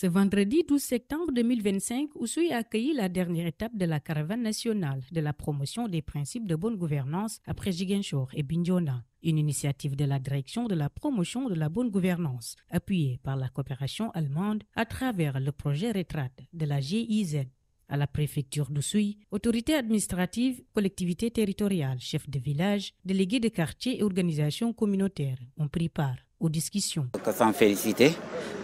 Ce vendredi 12 septembre 2025, Oussouye a accueilli la dernière étape de la caravane nationale de la promotion des principes de bonne gouvernance après Ziguinchor et Bignona, une initiative de la direction de la promotion de la bonne gouvernance, appuyée par la coopération allemande à travers le projet RETRAD de la GIZ. À la préfecture d'Oussouye, autorités administratives, collectivités territoriales, chefs de village, délégués de quartier et organisations communautaires ont pris part aux discussions. S'en féliciter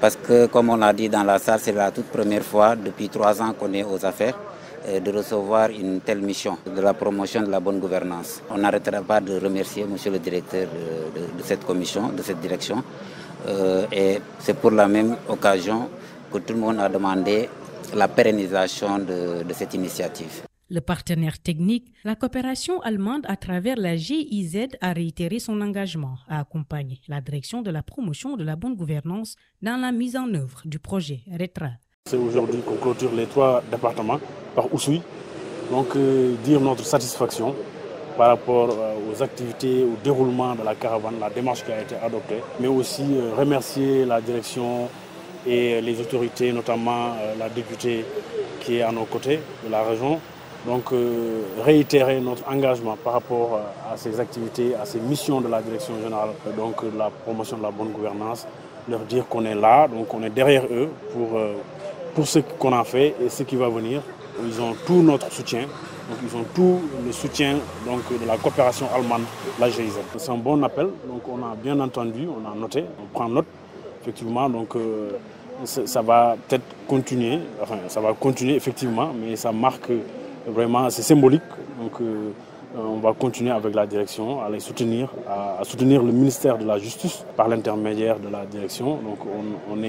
parce que, comme on l'a dit dans la salle, c'est la toute première fois depuis 3 ans qu'on est aux affaires de recevoir une telle mission de la promotion de la bonne gouvernance. On n'arrêtera pas de remercier monsieur le directeur de cette commission, de cette direction. Et c'est pour la même occasion que tout le monde a demandé la pérennisation de cette initiative. Le partenaire technique, la coopération allemande à travers la GIZ, a réitéré son engagement à accompagner la direction de la promotion de la bonne gouvernance dans la mise en œuvre du projet RETRAD. C'est aujourd'hui qu'on clôture les 3 départements par Oussouye. Donc dire notre satisfaction par rapport aux activités, au déroulement de la caravane, la démarche qui a été adoptée, mais aussi remercier la direction et les autorités, notamment la députée qui est à nos côtés de la région. Donc réitérer notre engagement par rapport à ces activités, à ces missions de la direction générale, donc la promotion de la bonne gouvernance, leur dire qu'on est là, donc on est derrière eux pour ce qu'on a fait et ce qui va venir. Ils ont tout notre soutien, donc ils ont tout le soutien donc, de la coopération allemande, la GIZ. C'est un bon appel, donc on a bien entendu, on a noté, on prend note, effectivement, donc ça va peut-être continuer, enfin ça va continuer effectivement, mais ça marque vraiment, c'est symbolique, donc on va continuer avec la direction à les soutenir, à soutenir le ministère de la Justice par l'intermédiaire de la direction. Donc on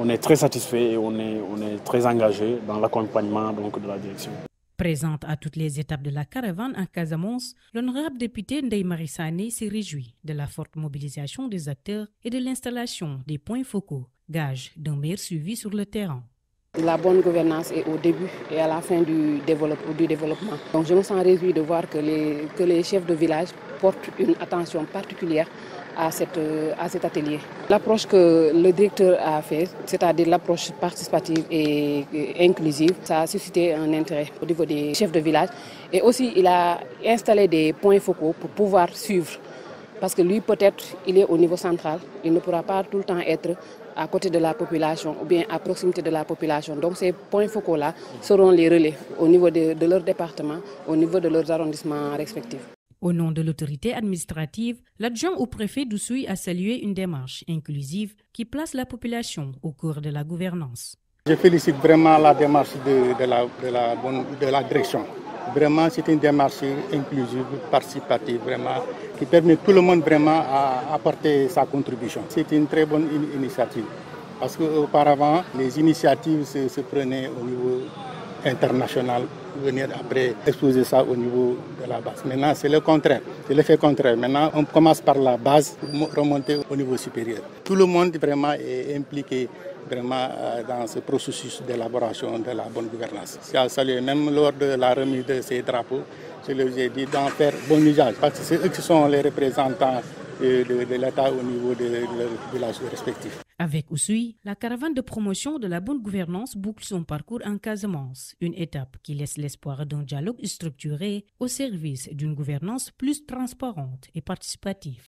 est très satisfait et on est très engagé dans l'accompagnement de la direction. Présente à toutes les étapes de la caravane en Casamance, l'honorable député Ndeye Marie Sané s'est réjoui de la forte mobilisation des acteurs et de l'installation des points focaux, gage d'un meilleur suivi sur le terrain. La bonne gouvernance est au début et à la fin du développement. Donc je me sens réjoui de voir que les chefs de village portent une attention particulière à cet atelier. L'approche que le directeur a faite, c'est-à-dire l'approche participative et inclusive, ça a suscité un intérêt au niveau des chefs de village. Et aussi, il a installé des points focaux pour pouvoir suivre. Parce que lui, peut-être, il est au niveau central. Il ne pourra pas tout le temps être à côté de la population ou bien à proximité de la population. Donc ces points focaux-là seront les relais au niveau de leur département, au niveau de leurs arrondissements respectifs. Au nom de l'autorité administrative, l'adjoint au préfet d'Oussouye a salué une démarche inclusive qui place la population au cœur de la gouvernance. Je félicite vraiment la démarche de la direction. Vraiment, c'est une démarche inclusive, participative, vraiment, qui permet tout le monde vraiment à apporter sa contribution. C'est une très bonne initiative, parce qu'auparavant, les initiatives se prenaient au niveau international, venir après exposer ça au niveau de la base. Maintenant, c'est le contraire, c'est l'effet contraire. Maintenant, on commence par la base pour remonter au niveau supérieur. Tout le monde vraiment est impliqué vraiment dans ce processus d'élaboration de la bonne gouvernance. C'est à saluer, même lors de la remise de ces drapeaux, je leur ai dit d'en faire bon usage, parce que c'est eux qui sont les représentants de l'État au niveau de leurs villages respectifs. Avec Oussouye, la caravane de promotion de la bonne gouvernance boucle son parcours en Casamance, une étape qui laisse l'espoir d'un dialogue structuré au service d'une gouvernance plus transparente et participative.